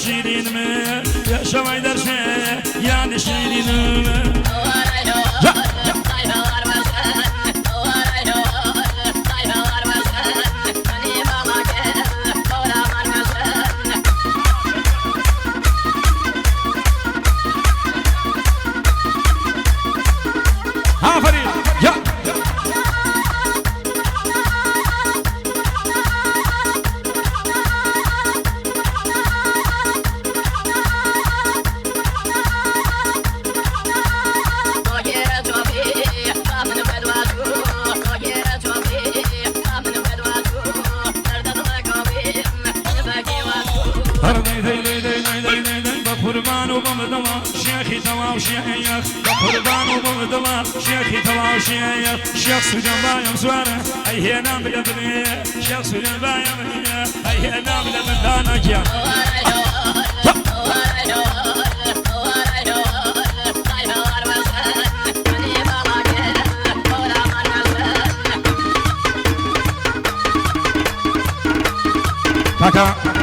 شیرینم یا شوای درشه یعنی شیرینم آفرین یا قربان وبمدوا شيخي توا وشيخ قربان وبمدوا شيخي توا وشيخ شيخ سجن بايم سواره اي نام بلبني شيخ سجن بايم اي نام بلبنك يا كاكا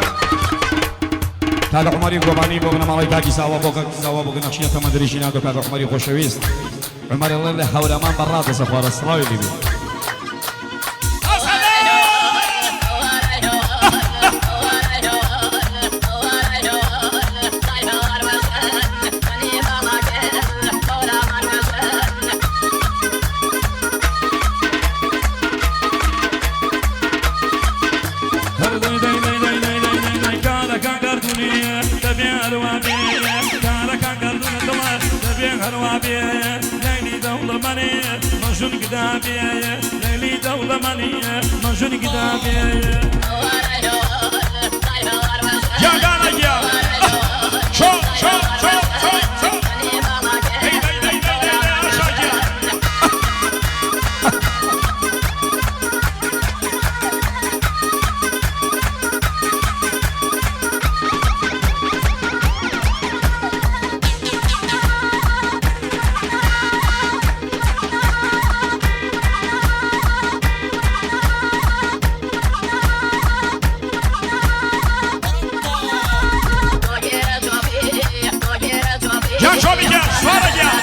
تابع عمري قرباني بوغنا مالي تاكي ساوا بوغ نقشية تمدريشينا دو تابع عمري خوشويست عمري الله اللي حول امان برات سفوار الصراوي اللي بي ليلي دولة منية مجنون قدامي ليلي دولة منية مجنون قدامي يا قالك يا شو شو شو شو شو هي هي هي هي شاكيا شو بيجي؟ شو رجع؟